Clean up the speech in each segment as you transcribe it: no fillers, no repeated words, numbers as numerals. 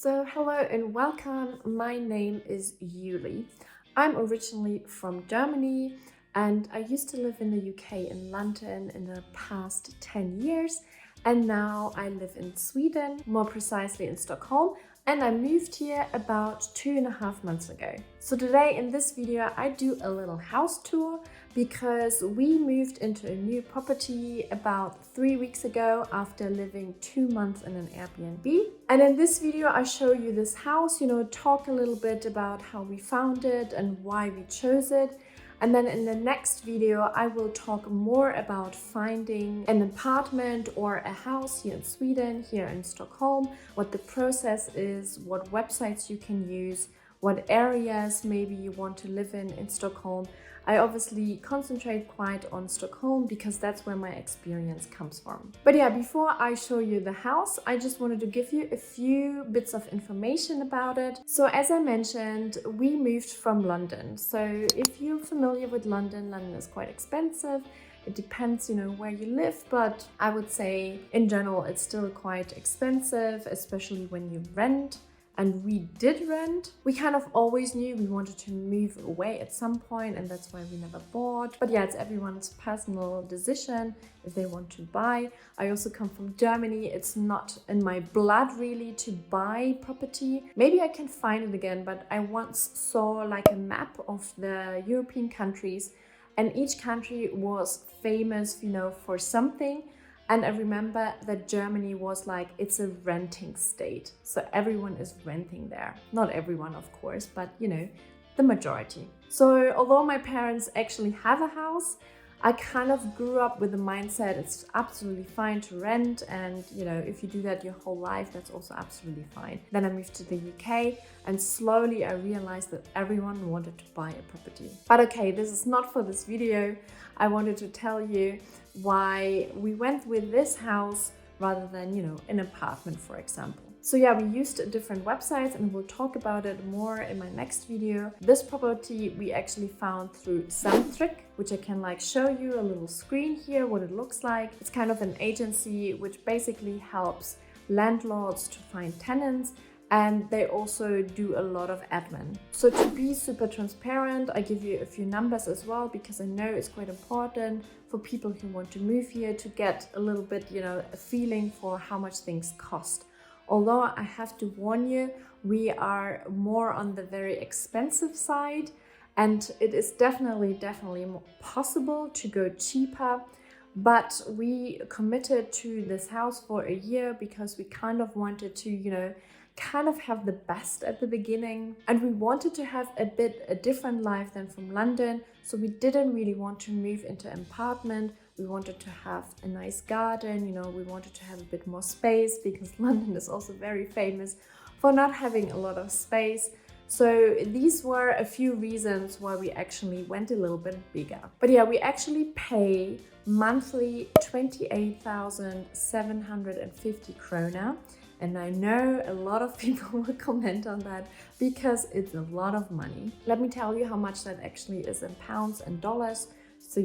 So hello and welcome. My name is Yuli. I'm originally from Germany and I used to live in the UK in London in the past 10 years, and now I live in Sweden, more precisely in Stockholm, and I moved here about 2.5 months ago. So today in this video I do a little house tour because we moved into a new property about 3 weeks ago after living 2 months in an Airbnb. And in this video I show you this house, talk a little bit about how we found it and why we chose it. And then in the next video, I will talk more about finding an apartment or a house here in Sweden, here in Stockholm, what the process is, what websites you can use, what areas maybe you want to live in Stockholm. I obviously concentrate quite on Stockholm because that's where my experience comes from. But yeah, before I show you the house, I just wanted to give you a few bits of information about it. So as I mentioned, we moved from London. So if you're familiar with London, London is quite expensive. It depends, where you live, but I would say in general, it's still quite expensive, especially when you rent. And we did rent. We kind of always knew we wanted to move away at some point, and that's why we never bought. But yeah, it's everyone's personal decision if they want to buy. I also come from Germany. It's not in my blood really to buy property. Maybe I can find it again, but I once saw like a map of the European countries, and each country was famous, for something. And I remember that Germany was like, it's a renting state. So everyone is renting there. Not everyone, of course, but the majority. So although my parents actually have a house, I kind of grew up with the mindset it's absolutely fine to rent, and if you do that your whole life, that's also absolutely fine. Then I moved to the UK and slowly I realized that everyone wanted to buy a property. But okay, this is not for this video. I wanted to tell you why we went with this house rather than, an apartment, for example. So yeah, we used different websites and we'll talk about it more in my next video. This property we actually found through Samtrick, which I can show you a little screen here, what it looks like. It's kind of an agency which basically helps landlords to find tenants, and they also do a lot of admin. So to be super transparent, I give you a few numbers as well, because I know it's quite important for people who want to move here to get a little bit, a feeling for how much things cost. Although I have to warn you, we are more on the very expensive side, and it is definitely possible to go cheaper. But we committed to this house for a year because we kind of wanted to, kind of have the best at the beginning, and we wanted to have a different life than from London. So we didn't really want to move into an apartment. We wanted to have a nice garden, we wanted to have a bit more space because London is also very famous for not having a lot of space. So these were a few reasons why we actually went a little bit bigger. But yeah, we actually pay monthly 28,750 krona. And I know a lot of people will comment on that because it's a lot of money. Let me tell you how much that actually is in pounds and dollars. So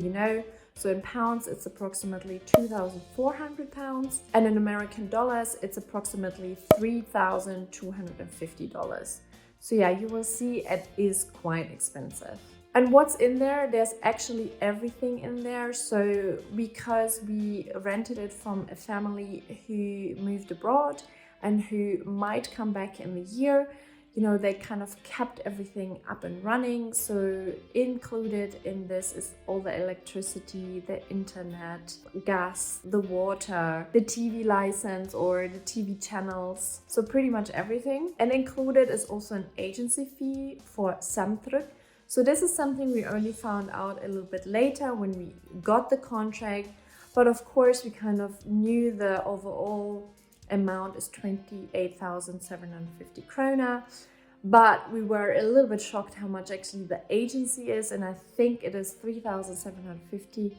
so in pounds it's approximately 2,400 pounds, and in American dollars it's approximately $3,250. So yeah, you will see it is quite expensive. And what's in there? There's actually everything in there. So because we rented it from a family who moved abroad and who might come back in the year, they kind of kept everything up and running. So included in this is all the electricity, the internet, gas, the water, the TV license or the TV channels. So pretty much everything. And included is also an agency fee for Samtruk. So this is something we only found out a little bit later when we got the contract. But of course we kind of knew the overall amount is 28,750 krona, but we were a little bit shocked how much actually the agency is, and I think it is 3,750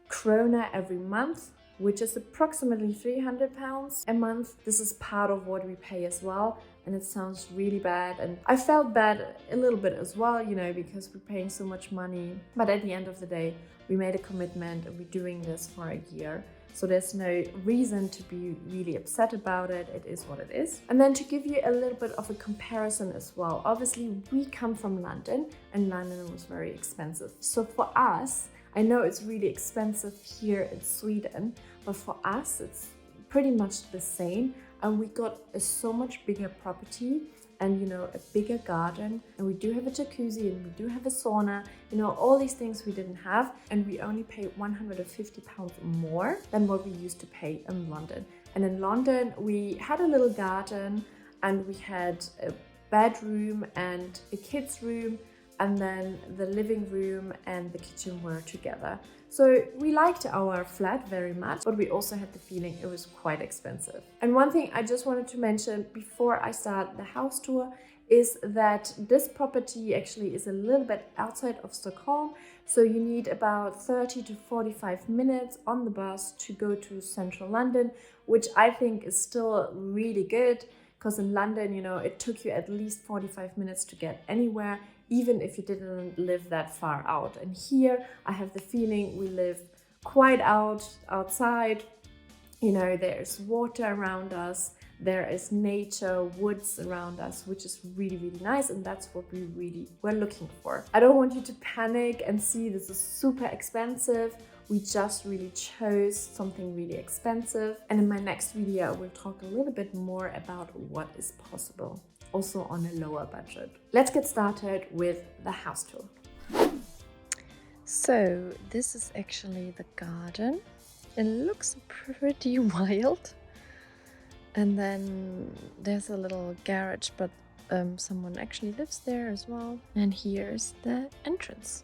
krona every month, which is approximately 300 pounds a month. This is part of what we pay as well, and it sounds really bad, and I felt bad a little bit as well, because we're paying so much money. But at the end of the day, we made a commitment and we're doing this for a year. So there's no reason to be really upset about it. It is what it is. And then to give you a little bit of a comparison as well, obviously we come from London and London was very expensive. So for us, I know it's really expensive here in Sweden, but for us it's pretty much the same. And we got a so much bigger property and, you know, a bigger garden, and we do have a jacuzzi and we do have a sauna, you know, all these things we didn't have, and we only pay £150 more than what we used to pay in London. And in London we had a little garden and we had a bedroom and a kids room, and then the living room and the kitchen were together. So we liked our flat very much, but we also had the feeling it was quite expensive. And one thing I just wanted to mention before I start the house tour is that this property actually is a little bit outside of Stockholm. So you need about 30 to 45 minutes on the bus to go to central London, which I think is still really good, because in London, you know, it took you at least 45 minutes to get anywhere, even if you didn't live that far out. And here I have the feeling we live quite outside. You know, there's water around us, there is nature, woods around us, which is really, really nice. And that's what we really were looking for. I don't want you to panic and see this is super expensive. We just really chose something really expensive. And in my next video, I will talk a little bit more about what is possible, also on a lower budget. Let's get started with the house tour. So this is actually the garden. It looks pretty wild. And then there's a little garage, but someone actually lives there as well. And here's the entrance.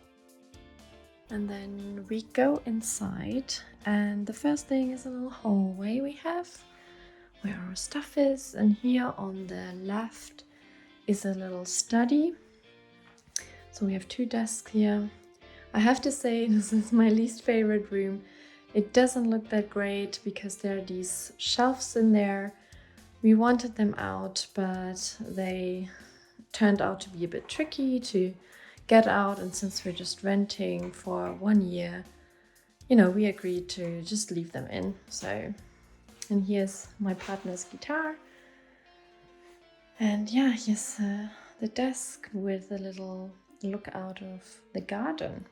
And then we go inside, and the first thing is a little hallway we have where our stuff is. And here on the left is a little study. So we have 2 desks here. I have to say this is my least favorite room. It doesn't look that great because there are these shelves in there. We wanted them out, but they turned out to be a bit tricky to get out, and since we're just renting for 1 year, you know, we agreed to just leave them in. So, and here's my partner's guitar, and yeah, here's the desk with a little look out of the garden.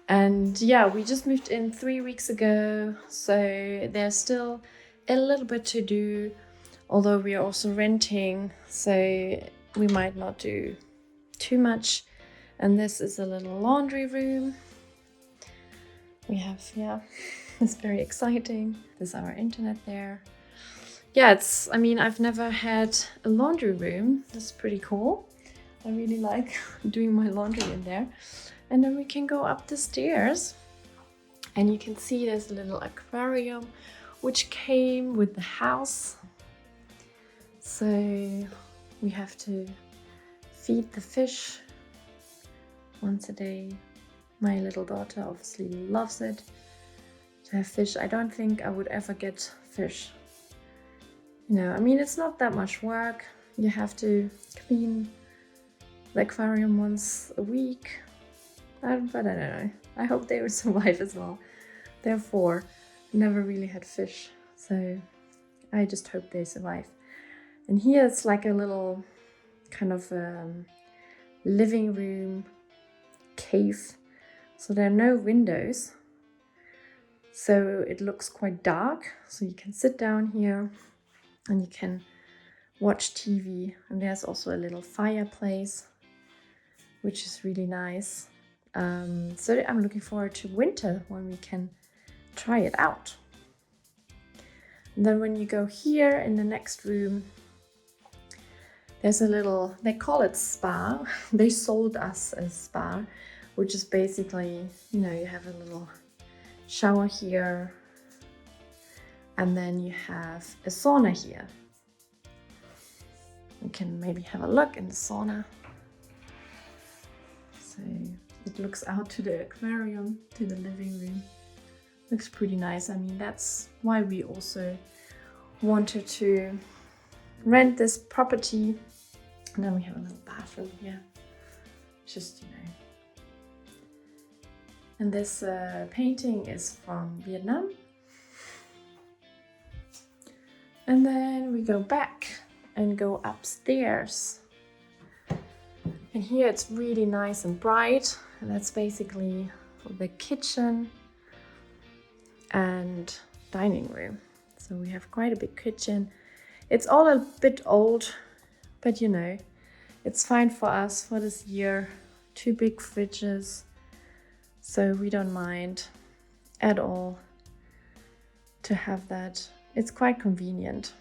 And yeah, we just moved in 3 weeks ago, so there's still a little bit to do, although we are also renting, so we might not do too much. And this is a little laundry room. We have, yeah, it's very exciting. There's our internet there. Yeah, I mean, I've never had a laundry room. That's pretty cool. I really like doing my laundry in there. And then we can go up the stairs, and you can see there's a little aquarium which came with the house. So we have to feed the fish once a day. My little daughter obviously loves it to have fish. I don't think I would ever get fish. You know, I mean, it's not that much work. You have to clean the aquarium once a week. But I don't know. I hope they will survive as well. They're 4. Never really had fish, so I just hope they survive. And here it's like a little kind of living room cave. So there are no windows, so it looks quite dark. So you can sit down here and you can watch TV. And there's also a little fireplace, which is really nice. So I'm looking forward to winter when we can try it out. And then when you go here in the next room, there's a little, they call it spa. They sold us a spa, which is basically, you know, you have a little shower here, and then you have a sauna here. You can maybe have a look in the sauna. So it looks out to the aquarium, to the living room. Looks pretty nice. I mean, that's why we also wanted to rent this property. And then we have a little bathroom here, just, you know. And this painting is from Vietnam. And then we go back and go upstairs. And here it's really nice and bright. And that's basically the kitchen and dining room. So we have quite a big kitchen. It's all a bit old, but you know, it's fine for us for this year. 2 big fridges, so we don't mind at all to have that. It's quite convenient.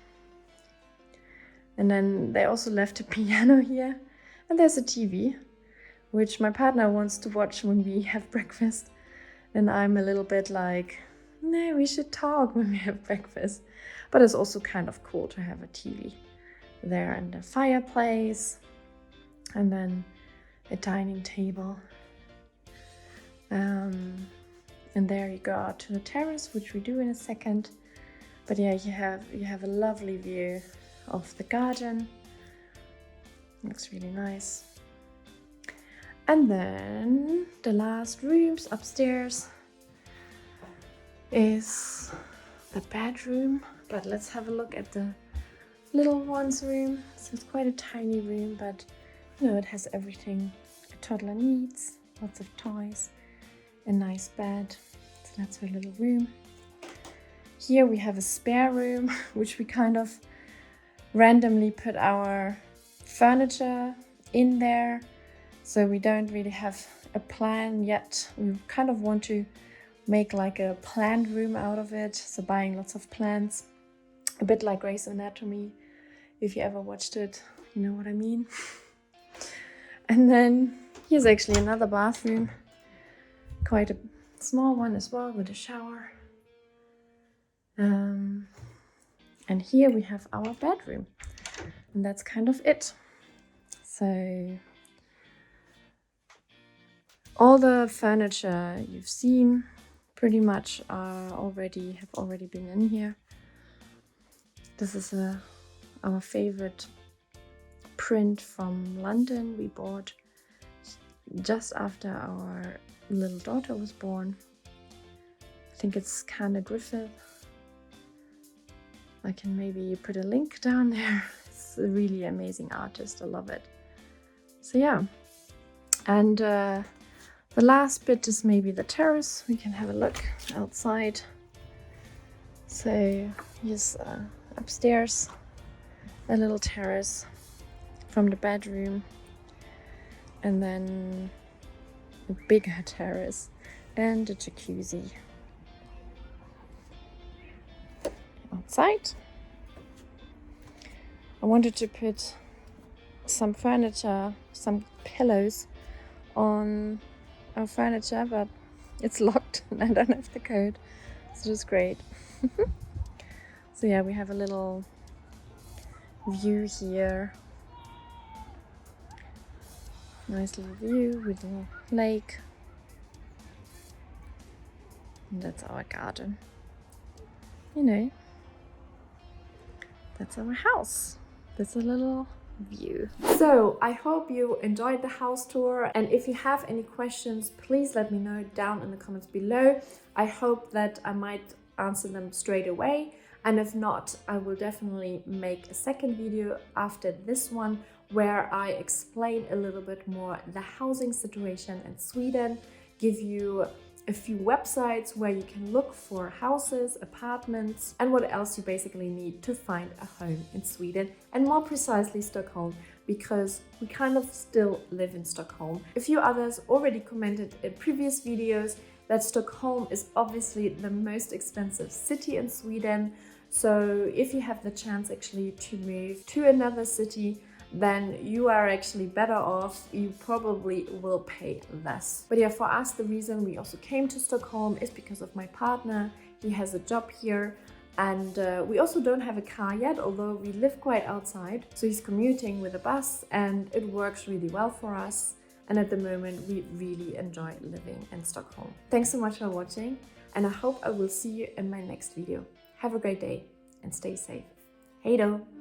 And then they also left a piano here, and there's a TV, which my partner wants to watch when we have breakfast. And I'm a little bit like, no, we should talk when we have breakfast. But it's also kind of cool to have a TV there, and a fireplace, and then a dining table. And there you go out to the terrace, which we do in a second. But yeah, you have a lovely view of the garden. Looks really nice. And then the last rooms upstairs is the bedroom. But let's have a look at the little one's room. So it's quite a tiny room, but you know, it has everything a toddler needs. Lots of toys, a nice bed. So that's her little room. Here we have a spare room, which we kind of randomly put our furniture in there. So we don't really have a plan yet. We kind of want to make like a plant room out of it. So buying lots of plants, a bit like Grey's Anatomy. If you ever watched it, you know what I mean. And then here's actually another bathroom. Quite a small one as well, with a shower. And here we have our bedroom. And that's kind of it. So all the furniture you've seen pretty much have already been in here. This is our favorite print from London we bought just after our little daughter was born. I think it's Canna Griffith. I can maybe put a link down there. It's a really amazing artist. I love it. So yeah. And the last bit is maybe the terrace. We can have a look outside. So here's upstairs, a little terrace from the bedroom, and then a bigger terrace and a jacuzzi outside. I wanted to put some furniture, some pillows on our furniture, but it's locked and I don't have the code, so it's great. So yeah, we have a little view here. Nice little view with a lake. And that's our garden. You know, that's our house. That's a little view. So I hope you enjoyed the house tour, and if you have any questions, please let me know down in the comments below. I hope that I might answer them straight away, and if not, I will definitely make a second video after this one where I explain a little bit more the housing situation in Sweden, give you a few websites where you can look for houses, apartments, and what else you basically need to find a home in Sweden, and more precisely Stockholm, because we kind of still live in Stockholm. A few others already commented in previous videos that Stockholm is obviously the most expensive city in Sweden. So if you have the chance actually to move to another city, then you are actually better off. You probably will pay less. But yeah, for us, the reason we also came to Stockholm is because of my partner. He has a job here, and we also don't have a car yet, although we live quite outside. So he's commuting with a bus, and it works really well for us. And at the moment, we really enjoy living in Stockholm. Thanks so much for watching, and I hope I will see you in my next video. Have a great day and stay safe. Hej då!